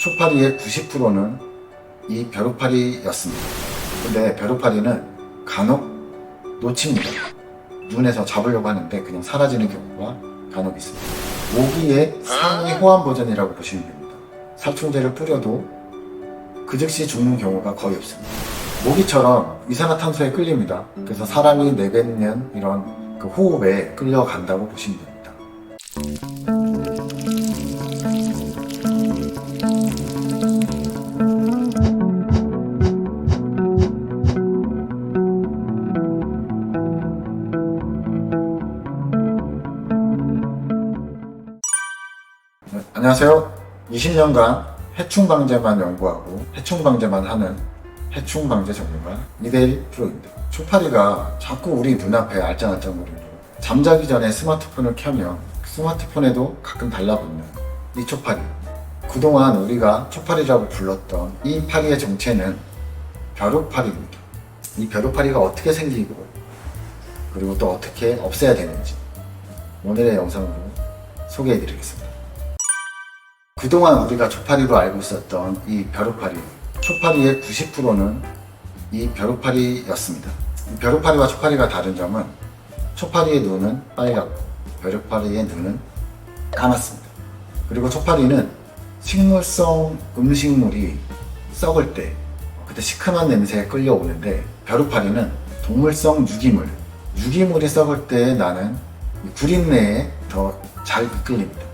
초파리의 90%는 이 벼룩파리였습니다. 근데 벼룩파리는 간혹 놓칩니다. 눈에서 잡으려고 하는데 그냥 사라지는 경우가 간혹 있습니다. 모기의 상위 호환 버전이라고 보시면 됩니다. 살충제를 뿌려도 그 즉시 죽는 경우가 거의 없습니다. 모기처럼 이산화탄소에 끌립니다. 그래서 사람이 내뱉는 이런 그 호흡에 끌려간다고 보시면 됩니다. 안녕하세요. 20년간 해충 방제만 연구하고 해충 방제만 하는 해충 방제 전문가 이대일 프로입니다. 초파리가 자꾸 우리 눈앞에 알짱알짱거리고 잠자기 전에 스마트폰을 켜면 스마트폰에도 가끔 달라붙는 이 초파리. 그동안 우리가 초파리라고 불렀던 이 파리의 정체는 벼룩파리입니다. 이 벼룩파리가 어떻게 생기고 그리고 또 어떻게 없애야 되는지 오늘의 영상으로 소개해 드리겠습니다. 그동안 우리가 초파리로 알고 있었던 이 벼룩파리, 초파리의 90%는 이 벼룩파리였습니다. 벼룩파리와 초파리가 다른 점은 초파리의 눈은 빨갛고 벼룩파리의 눈은 까맣습니다. 그리고 초파리는 식물성 음식물이 썩을 때 그때 시큼한 냄새에 끌려오는데 벼룩파리는 동물성 유기물이 썩을 때 나는 구린내에 더 잘 이끌립니다.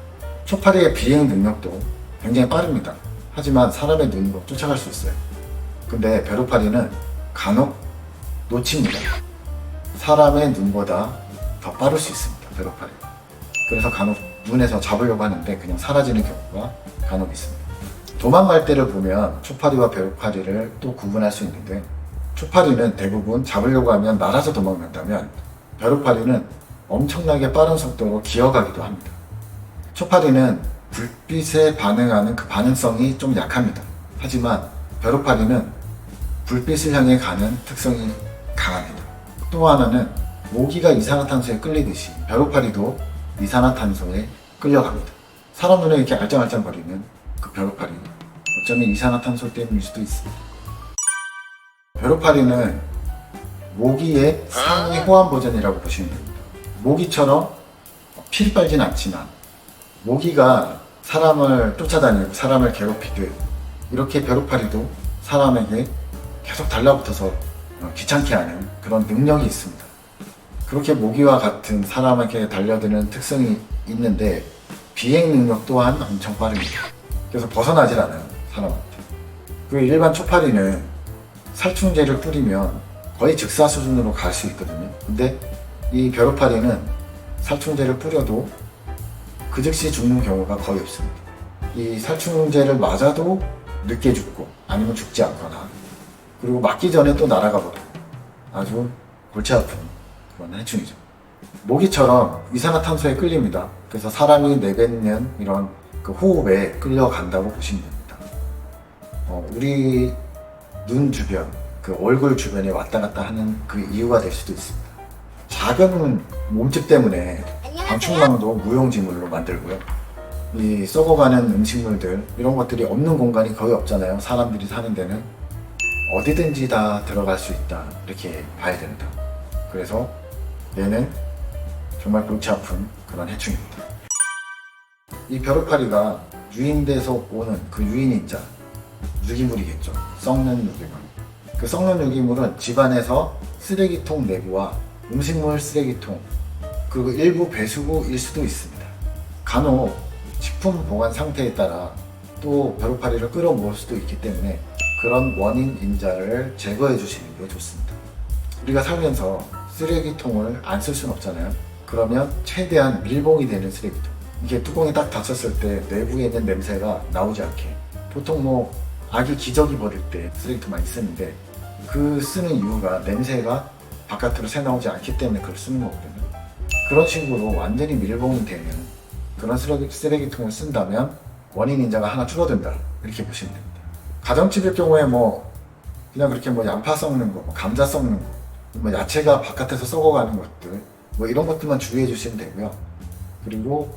초파리의 비행 능력도 굉장히 빠릅니다. 하지만 사람의 눈으로 쫓아갈 수 있어요. 근데 벼룩파리는 간혹 놓칩니다. 사람의 눈보다 더 빠를 수 있습니다. 벼룩파리가. 그래서 간혹 눈에서 잡으려고 하는데 그냥 사라지는 경우가 간혹 있습니다. 도망갈 때를 보면 초파리와 벼룩파리를 또 구분할 수 있는데 초파리는 대부분 잡으려고 하면 날아서 도망간다면 벼룩파리는 엄청나게 빠른 속도로 기어가기도 합니다. 초파리는 불빛에 반응하는 그 반응성이 좀 약합니다. 하지만 벼룩파리는 불빛을 향해 가는 특성이 강합니다. 또 하나는 모기가 이산화탄소에 끌리듯이 벼룩파리도 이산화탄소에 끌려갑니다. 사람 눈에 이렇게 알짱알짱거리는 그 벼룩파리, 어쩌면 이산화탄소 때문일 수도 있습니다. 벼룩파리는 모기의 상위 호환 버전이라고 보시면 됩니다. 모기처럼 피를 빨진 않지만 모기가 사람을 쫓아다니고 사람을 괴롭히듯 이렇게 벼룩파리도 사람에게 계속 달라붙어서 귀찮게 하는 그런 능력이 있습니다. 그렇게 모기와 같은 사람에게 달려드는 특성이 있는데 비행 능력 또한 엄청 빠릅니다. 그래서 벗어나질 않아요, 사람한테. 그리고 일반 초파리는 살충제를 뿌리면 거의 즉사 수준으로 갈 수 있거든요. 근데 이 벼룩파리는 살충제를 뿌려도 그 즉시 죽는 경우가 거의 없습니다. 이 살충제를 맞아도 늦게 죽고 아니면 죽지 않거나 그리고 맞기 전에 또 날아가 버리고 아주 골치 아픈 그런 해충이죠. 모기처럼 이산화탄소에 끌립니다. 그래서 사람이 내뱉는 이런 그 호흡에 끌려간다고 보시면 됩니다. 우리 눈 주변, 그 얼굴 주변에 왔다 갔다 하는 그 이유가 될 수도 있습니다. 작은 몸집 때문에 방충망도 무용지물로 만들고요. 이 썩어가는 음식물들 이런 것들이 없는 공간이 거의 없잖아요. 사람들이 사는 데는 어디든지 다 들어갈 수 있다 이렇게 봐야 된다. 그래서 얘는 정말 골치 아픈 그런 해충입니다. 이 벼룩파리가 유인돼서 오는 그 유인인자 유기물이겠죠. 썩는 유기물. 그 썩는 유기물은 집안에서 쓰레기통 내부와 음식물 쓰레기통 그리고 일부 배수구일 수도 있습니다. 간혹 식품 보관 상태에 따라 또 벼룩파리를 끌어모을 수도 있기 때문에 그런 원인 인자를 제거해 주시는 게 좋습니다. 우리가 살면서 쓰레기통을 안 쓸 수는 없잖아요. 그러면 최대한 밀봉이 되는 쓰레기통. 이게 뚜껑이 딱 닫혔을 때 내부에 있는 냄새가 나오지 않게. 보통 아기 기저귀 버릴 때 쓰레기통 많이 쓰는데 그 쓰는 이유가 냄새가 바깥으로 새나오지 않기 때문에 그걸 쓰는 거거든요. 그런 식으로 완전히 밀봉이 되는 그런 쓰레기통을 쓴다면 원인 인자가 하나 줄어든다 이렇게 보시면 됩니다. 가정집일 경우에 그냥 그렇게 양파 썩는 거, 감자 썩는 거, 야채가 바깥에서 썩어가는 것들 이런 것들만 주의해 주시면 되고요. 그리고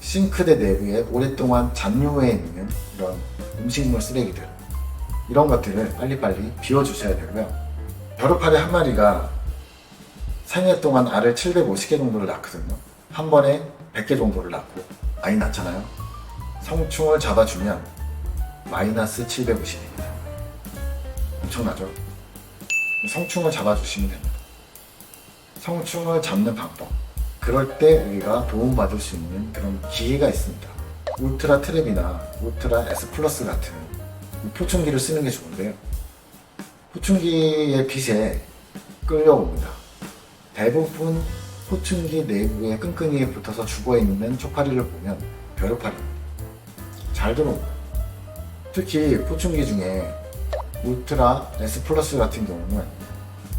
싱크대 내부에 오랫동안 잔류해 있는 이런 음식물 쓰레기들, 이런 것들을 빨리빨리 비워주셔야 되고요. 벼룩파리 한 마리가 생애 동안 알을 750개 정도를 낳거든요. 한 번에 100개 정도를 낳고 많이 낳잖아요. 성충을 잡아주면 마이너스 750입니다. 엄청나죠? 성충을 잡아주시면 됩니다. 성충을 잡는 방법, 그럴 때 우리가 도움받을 수 있는 그런 기계가 있습니다. 울트라 트랩이나 울트라 S 플러스 같은 포충기를 쓰는 게 좋은데요. 포충기의 빛에 끌려옵니다. 대부분 포충기 내부에 끈끈이에 붙어서 죽어있는 쪽파리를 보면 벼룩파리입니다. 잘 들어옵니다. 특히 포충기 중에 울트라 S 플러스 같은 경우는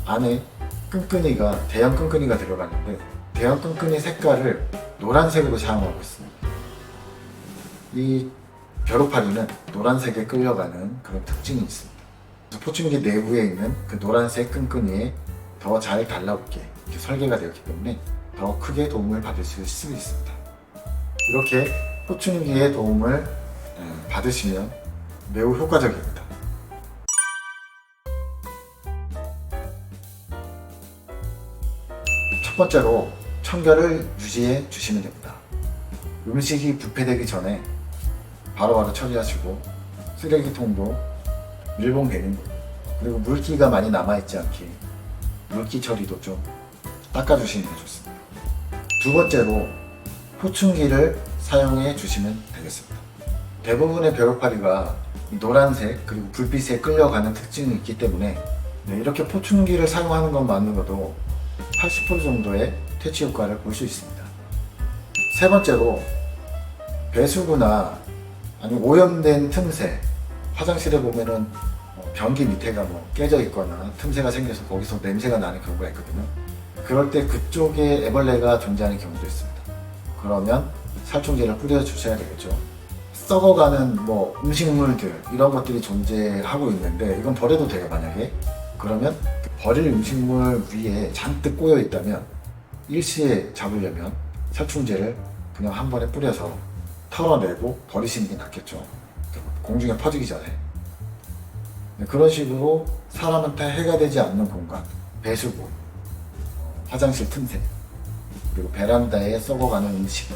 안에 끈끈이가, 대형 끈끈이가 들어가는데 대형 끈끈이 색깔을 노란색으로 사용하고 있습니다. 이 벼룩파리는 노란색에 끌려가는 그런 특징이 있습니다. 그래서 포충기 내부에 있는 그 노란색 끈끈이에 더 잘 달라붙게 이렇게 설계가 되었기 때문에 더 크게 도움을 받을 수 있습니다. 이렇게 포충기의 도움을 받으시면 매우 효과적입니다. 첫 번째로 청결을 유지해 주시면 됩니다. 음식이 부패되기 전에 바로바로 처리하시고 쓰레기통도 밀봉 베는, 그리고 물기가 많이 남아있지 않게 물기 처리도 좀 닦아주시는 게 좋습니다. 두 번째로 포충기를 사용해 주시면 되겠습니다. 대부분의 벼룩파리가 노란색 그리고 불빛에 끌려가는 특징이 있기 때문에 이렇게 포충기를 사용하는 것만으로도 80% 정도의 퇴치 효과를 볼 수 있습니다. 세 번째로 배수구나 아니면 오염된 틈새, 화장실에 보면은 변기 밑에가 깨져 있거나 틈새가 생겨서 거기서 냄새가 나는 경우가 있거든요. 그럴 때 그쪽에 애벌레가 존재하는 경우도 있습니다. 그러면 살충제를 뿌려 주셔야 되겠죠. 썩어가는 음식물들, 이런 것들이 존재하고 있는데 이건 버려도 돼요. 만약에 그러면 버릴 음식물 위에 잔뜩 꼬여 있다면 일시에 잡으려면 살충제를 그냥 한 번에 뿌려서 털어내고 버리시는 게 낫겠죠. 공중에 퍼지기 전에. 그런 식으로 사람한테 해가 되지 않는 공간, 배수구, 화장실 틈새, 그리고 베란다에 썩어가는 음식,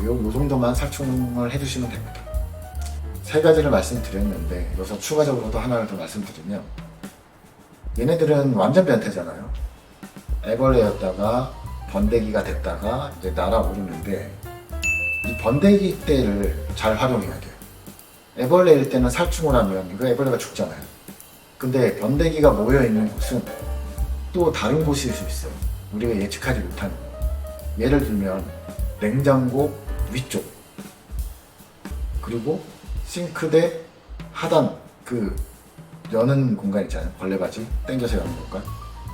요 정도만 살충을 해주시면 됩니다. 세 가지를 말씀드렸는데 여기서 추가적으로도 하나를 더 말씀드리면, 얘네들은 완전 변태잖아요. 애벌레였다가 번데기가 됐다가 이제 날아오르는데 이 번데기 때를 잘 활용해야 돼요. 애벌레일 때는 살충을 하면 이거 애벌레가 죽잖아요. 근데 번데기가 모여있는 곳은 또 다른 곳일 수 있어요. 우리가 예측하지 못하는. 예를 들면 냉장고 위쪽, 그리고 싱크대 하단, 그 여는 공간 있잖아요. 걸레바지 당겨서 여는 공간.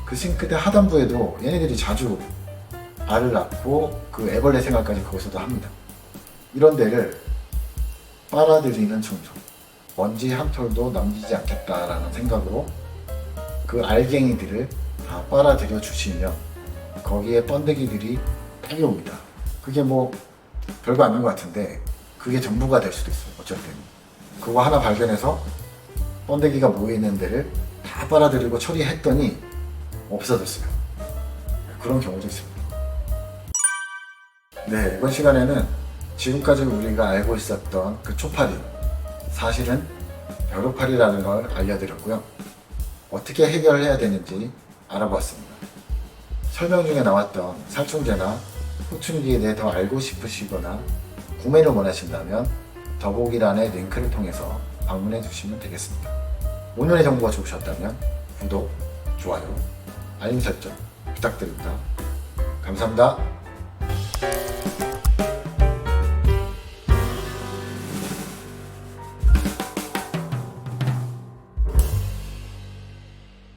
그 싱크대 하단부에도 얘네들이 자주 알을 낳고 그 애벌레 생활까지 거기서도 합니다. 이런 데를 빨아들이는 청소, 먼지 한 톨도 남기지 않겠다라는 생각으로 그 알갱이들을 다 빨아들여 주시면 거기에 번데기들이 딸려옵니다. 그게 별거 아닌 것 같은데 그게 전부가 될 수도 있어요. 어쩔 때는 그거 하나 발견해서 번데기가 모여있는 데를 다 빨아들이고 처리했더니 없어졌어요. 그런 경우도 있습니다. 네, 이번 시간에는 지금까지 우리가 알고 있었던 그 초파리, 사실은 벼룩파리라는 걸 알려드렸고요. 어떻게 해결을 해야 되는지 알아보았습니다. 설명 중에 나왔던 살충제나 포충기에 대해 더 알고 싶으시거나 구매를 원하신다면 더보기란의 링크를 통해서 방문해 주시면 되겠습니다. 오늘의 정보가 좋으셨다면 구독, 좋아요, 알림 설정 부탁드립니다. 감사합니다.